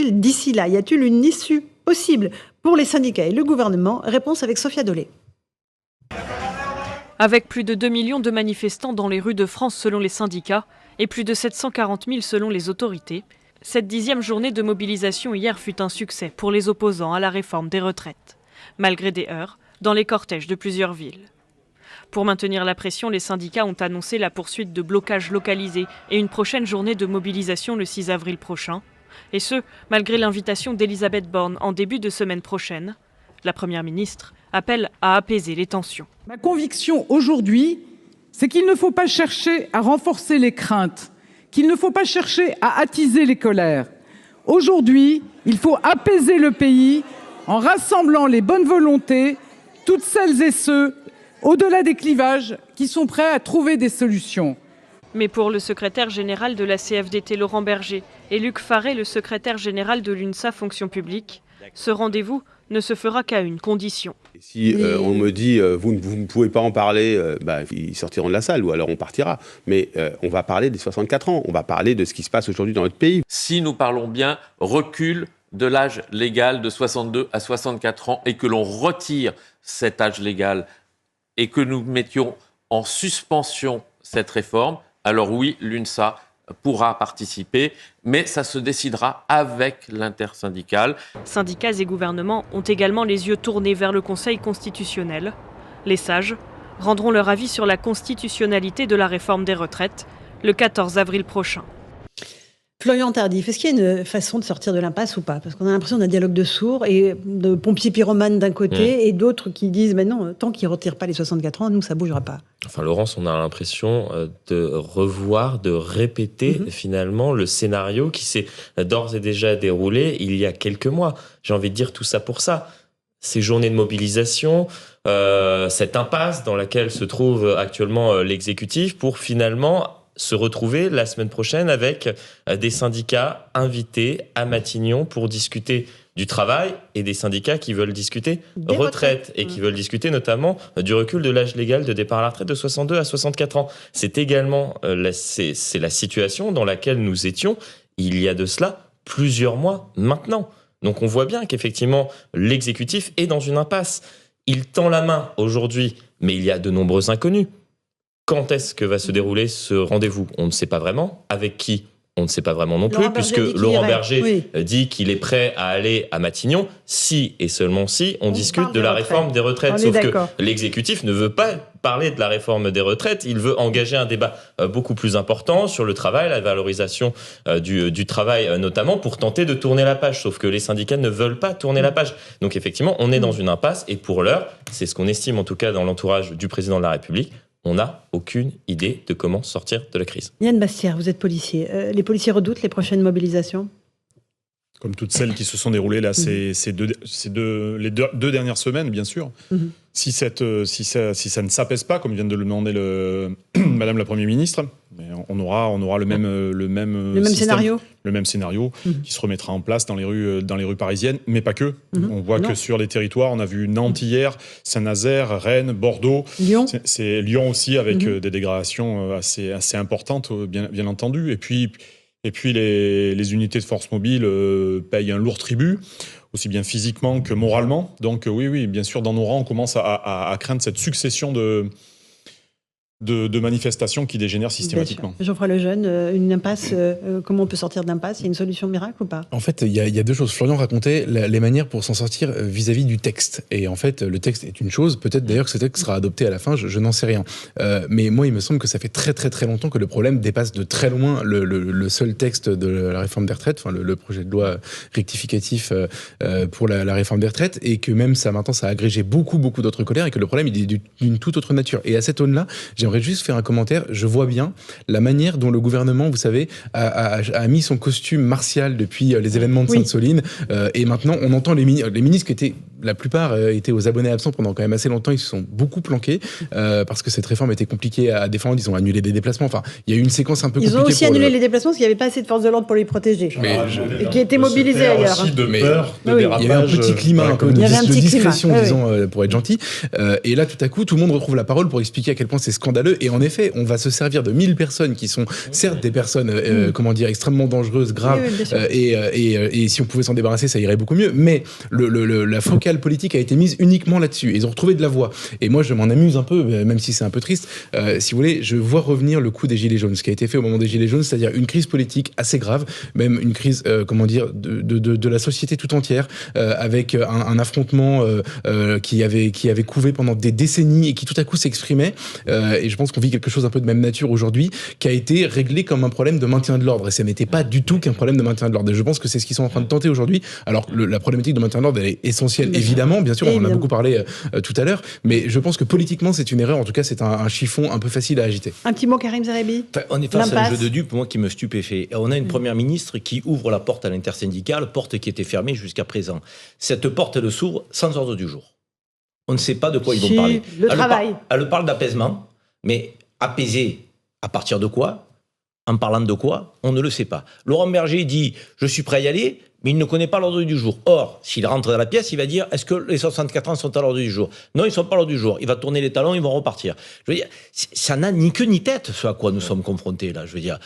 d'ici là? Y a-t-il une issue possible pour les syndicats et le gouvernement? Réponse avec Sophia Dolé. Avec plus de 2 millions de manifestants dans les rues de France selon les syndicats et plus de 740 000 selon les autorités, cette 10e journée de mobilisation hier fut un succès pour les opposants à la réforme des retraites, malgré des heurts dans les cortèges de plusieurs villes. Pour maintenir la pression, les syndicats ont annoncé la poursuite de blocages localisés et une prochaine journée de mobilisation le 6 avril prochain. Et ce, malgré l'invitation d'Elisabeth Borne en début de semaine prochaine. La Première ministre appelle à apaiser les tensions. Ma conviction aujourd'hui, c'est qu'il ne faut pas chercher à renforcer les craintes, qu'il ne faut pas chercher à attiser les colères. Aujourd'hui, il faut apaiser le pays en rassemblant les bonnes volontés, toutes celles et ceux, au-delà des clivages, qui sont prêts à trouver des solutions. Mais pour le secrétaire général de la CFDT, Laurent Berger, et Luc Faré, le secrétaire général de l'UNSA Fonction publique, ce rendez-vous ne se fera qu'à une condition. Si on me dit vous ne pouvez pas en parler, ils sortiront de la salle ou alors on partira. Mais on va parler des 64 ans, on va parler de ce qui se passe aujourd'hui dans notre pays. Si nous parlons bien recul de l'âge légal de 62 à 64 ans et que l'on retire cet âge légal et que nous mettions en suspension cette réforme, alors oui, l'UNSA pourra participer, mais ça se décidera avec l'intersyndicale. Syndicats et gouvernements ont également les yeux tournés vers le Conseil constitutionnel. Les sages rendront leur avis sur la constitutionnalité de la réforme des retraites le 14 avril prochain. Florian Tardif, est-ce qu'il y a une façon de sortir de l'impasse ou pas? Parce qu'on a l'impression d'un dialogue de sourds et de pompiers pyromanes d'un côté et d'autres qui disent « non, tant qu'ils ne retirent pas les 64 ans, nous, ça ne bougera pas ». Enfin, Laurence, on a l'impression de revoir, de répéter finalement le scénario qui s'est d'ores et déjà déroulé il y a quelques mois. J'ai envie de dire tout ça pour ça. Ces journées de mobilisation, cette impasse dans laquelle se trouve actuellement l'exécutif pour finalement se retrouver la semaine prochaine avec des syndicats invités à Matignon pour discuter du travail et des syndicats qui veulent discuter retraite et qui veulent discuter notamment du recul de l'âge légal de départ à la retraite de 62 à 64 ans. C'est également c'est la situation dans laquelle nous étions il y a de cela plusieurs mois maintenant. Donc on voit bien qu'effectivement l'exécutif est dans une impasse. Il tend la main aujourd'hui, mais il y a de nombreux inconnus. Quand est-ce que va se dérouler ce rendez-vous? On ne sait pas vraiment. Avec qui? On ne sait pas vraiment non plus, puisque Laurent Berger dit qu'il est prêt à aller à Matignon si et seulement si on discute de la réforme des retraites. Sauf que l'exécutif ne veut pas parler de la réforme des retraites, il veut engager un débat beaucoup plus important sur le travail, la valorisation du travail notamment, pour tenter de tourner la page. Sauf que les syndicats ne veulent pas tourner la page. Donc effectivement, on est dans une impasse et pour l'heure, c'est ce qu'on estime en tout cas dans l'entourage du président de la République, on n'a aucune idée de comment sortir de la crise. Yann Bastière, vous êtes policier. Les policiers redoutent les prochaines mobilisations? Comme toutes celles qui se sont déroulées là, les deux dernières semaines, bien sûr. Si ça ne s'apaise pas, comme vient de le demander Madame la Première ministre, on aura le même scénario. Le même scénario qui se remettra en place dans les rues parisiennes, mais pas que. On voit que sur les territoires, on a vu Nantes hier, Saint-Nazaire, Rennes, Bordeaux. Lyon. C'est Lyon aussi, avec des dégradations assez importantes, bien entendu. Et puis les unités de force mobile payent un lourd tribut, aussi bien physiquement que moralement. Donc oui, bien sûr, dans nos rangs, on commence à craindre cette succession de manifestations qui dégénèrent systématiquement. Geoffroy Lejeune, une impasse, comment on peut sortir d'impasse? Il y a une solution miracle ou pas? En fait, il y a deux choses. Florian racontait les manières pour s'en sortir vis-à-vis du texte. Et en fait, le texte est une chose. Peut-être d'ailleurs que ce texte sera adopté à la fin, je n'en sais rien. Mais moi, il me semble que ça fait très très très longtemps que le problème dépasse de très loin le seul texte de la réforme des retraites, enfin le projet de loi rectificatif pour la réforme des retraites, et que même ça, maintenant, ça a agrégé beaucoup d'autres colères, et que le problème, il est d'une toute autre nature. Et à cette aune-là, j'aimerais juste faire un commentaire. Je vois bien la manière dont le gouvernement, vous savez, a mis son costume martial depuis les événements de Sainte-Soline. Et maintenant, on entend les ministres qui étaient la plupart étaient aux abonnés absents pendant quand même assez longtemps. Ils se sont beaucoup planqués parce que cette réforme était compliquée à défendre. Ils ont annulé des déplacements. Enfin, il y a eu une séquence un peu compliquée. Ils ont aussi annulé les déplacements parce qu'il n'y avait pas assez de forces de l'ordre pour les protéger. Et qui étaient mobilisés ailleurs. Aussi de peur, de dérapage. Il y avait un petit climat, un peu de discrétion, disons, pour être gentil. Et là, tout à coup, tout le monde retrouve la parole pour expliquer à quel point c'est scandaleux. Et en effet, on va se servir de 1000 personnes qui sont certes des personnes, extrêmement dangereuses, graves. Et si on pouvait s'en débarrasser, ça irait beaucoup mieux. Mais la focale politique a été mise uniquement là-dessus. Ils ont retrouvé de la voix. Et moi, je m'en amuse un peu, même si c'est un peu triste. Si vous voulez, je vois revenir le coup des Gilets jaunes, ce qui a été fait au moment des Gilets jaunes, c'est-à-dire une crise politique assez grave, même une crise, de la société tout entière, avec un affrontement qui avait couvé pendant des décennies et qui tout à coup s'exprimait. Et je pense qu'on vit quelque chose un peu de même nature aujourd'hui, qui a été réglé comme un problème de maintien de l'ordre. Et ça n'était pas du tout qu'un problème de maintien de l'ordre. Et je pense que c'est ce qu'ils sont en train de tenter aujourd'hui. Alors, la problématique de maintien de l'ordre, elle est essentielle, évidemment. Bien sûr, on en a beaucoup parlé tout à l'heure. Mais je pense que politiquement, c'est une erreur. En tout cas, c'est un chiffon un peu facile à agiter. Un petit mot, Karim Zerebi. On est face à un jeu de dupes, moi, qui me stupéfait. On a une première ministre qui ouvre la porte à l'intersyndicale, porte qui était fermée jusqu'à présent. Cette porte, elle s'ouvre sans ordre du jour. On ne sait pas de quoi ils vont parler. Elle parle d'apaisement, mais apaiser à partir de quoi? En parlant de quoi? On ne le sait pas. Laurent Berger dit « je suis prêt à y aller », mais il ne connaît pas l'ordre du jour. Or, s'il rentre dans la pièce, il va dire « est-ce que les 64 ans sont à l'ordre du jour ?» Non, ils ne sont pas à l'ordre du jour. Il va tourner les talons, ils vont repartir. Je veux dire, ça n'a ni queue ni tête, ce à quoi nous sommes confrontés, là. Je veux dire,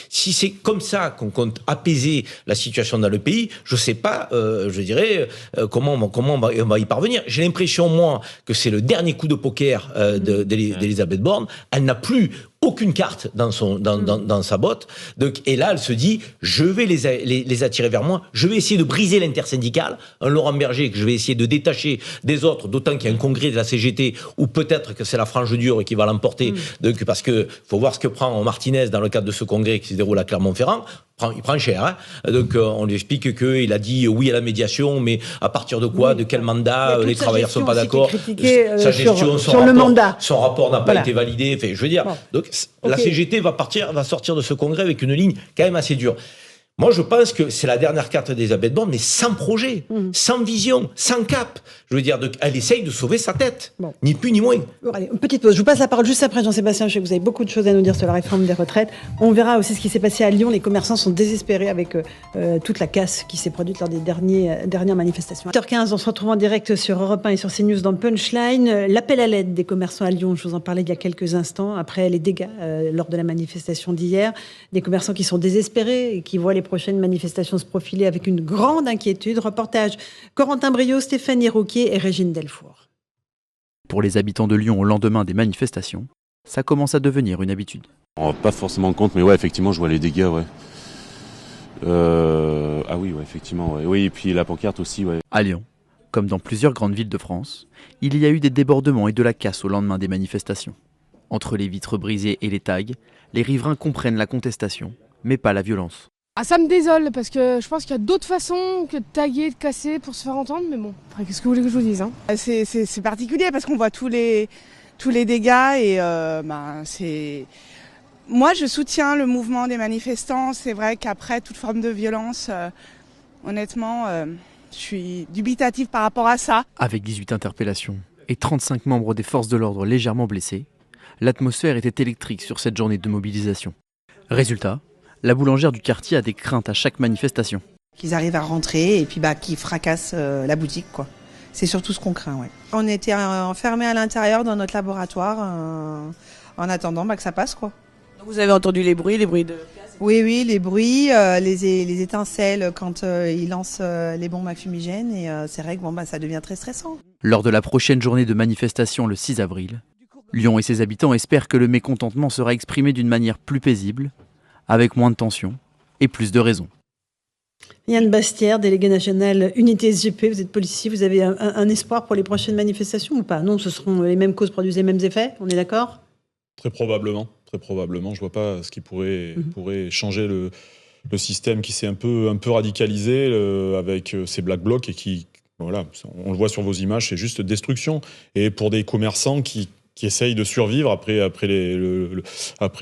si c'est comme ça qu'on compte apaiser la situation dans le pays, je ne sais pas, je dirais, comment on va y parvenir. J'ai l'impression, moi, que c'est le dernier coup de poker d'Elisabeth Borne. Elle n'a plus aucune carte dans sa botte. Donc, et là, elle se dit, je vais les attirer vers moi, je vais essayer de briser l'intersyndicale, un Laurent Berger que je vais essayer de détacher des autres, d'autant qu'il y a un congrès de la CGT où peut-être que c'est la frange dure qui va l'emporter, donc, parce que faut voir ce que prend Martinez dans le cadre de ce congrès qui se déroule à Clermont-Ferrand. Il prend cher, hein. Donc on lui explique qu'il a dit oui à la médiation, mais à partir de quoi, de quel mandat, les travailleurs sont pas d'accord. Sa gestion, son rapport n'a pas été validé. Enfin, je veux dire, donc la CGT va sortir de ce congrès avec une ligne quand même assez dure. Moi, je pense que c'est la dernière carte d'Elisabeth Borne, mais sans projet, sans vision, sans cap. Je veux dire, elle essaye de sauver sa tête, ni plus ni moins. Bon, allez, une petite pause. Je vous passe la parole juste après, Jean-Sébastien. Je sais que vous avez beaucoup de choses à nous dire sur la réforme des retraites. On verra aussi ce qui s'est passé à Lyon. Les commerçants sont désespérés avec toute la casse qui s'est produite lors des dernières manifestations. 8h15, on se retrouve en direct sur Europe 1 et sur CNews dans Punchline. L'appel à l'aide des commerçants à Lyon, je vous en parlais il y a quelques instants, après les dégâts lors de la manifestation d'hier. Des commerçants qui sont désespérés et qui voient les prochaines manifestations se profiler avec une grande inquiétude. Reportage Corentin Brio, Stéphanie Rouquier et Régine Delfour. Pour les habitants de Lyon au lendemain des manifestations, ça commence à devenir une habitude. On ne rend pas forcément compte, mais ouais, effectivement, je vois les dégâts, ouais. Ah oui, ouais, effectivement, ouais. Oui, et puis la pancarte aussi, ouais. À Lyon, comme dans plusieurs grandes villes de France, il y a eu des débordements et de la casse au lendemain des manifestations. Entre les vitres brisées et les tags, les riverains comprennent la contestation, mais pas la violence. Ah, ça me désole parce que je pense qu'il y a d'autres façons que de taguer, de casser pour se faire entendre, mais bon, après, qu'est-ce que vous voulez que je vous dise, hein ? C'est particulier parce qu'on voit tous les dégâts et c'est... Moi, je soutiens le mouvement des manifestants. C'est vrai qu'après toute forme de violence, honnêtement, je suis dubitative par rapport à ça. Avec 18 interpellations et 35 membres des forces de l'ordre légèrement blessés, l'atmosphère était électrique sur cette journée de mobilisation. Résultat, la boulangère du quartier a des craintes à chaque manifestation. Qu'ils arrivent à rentrer et puis qu'ils fracassent la boutique, quoi. C'est surtout ce qu'on craint, ouais. On était enfermés à l'intérieur dans notre laboratoire en attendant que ça passe, quoi. Vous avez entendu les bruits de... Oui, les bruits, les étincelles quand ils lancent les bombes à fumigène et c'est vrai que ça devient très stressant. Lors de la prochaine journée de manifestation le 6 avril, Lyon et ses habitants espèrent que le mécontentement sera exprimé d'une manière plus paisible, avec moins de tension et plus de raison. Yann Bastière, délégué national Unité SGP, vous êtes policier, vous avez un espoir pour les prochaines manifestations ou pas? Non, ce seront les mêmes causes produisent les mêmes effets, on est d'accord? Très probablement. Je vois pas ce qui pourrait changer le système qui s'est un peu radicalisé avec ces black blocs et qui, voilà, on le voit sur vos images, c'est juste destruction. Et pour des commerçants qui qui essayent de survivre après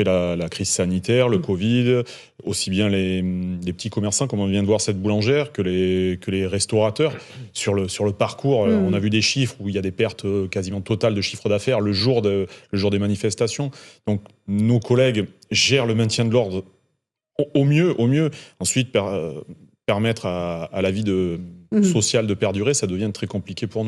la crise sanitaire, le Covid, aussi bien les petits commerçants, comme on vient de voir cette boulangère, que les restaurateurs. Sur le parcours, on a vu des chiffres où il y a des pertes quasiment totales de chiffre d'affaires le jour des manifestations. Donc nos collègues gèrent le maintien de l'ordre au mieux. Ensuite, permettre à la vie sociale de perdurer, ça devient très compliqué pour nous.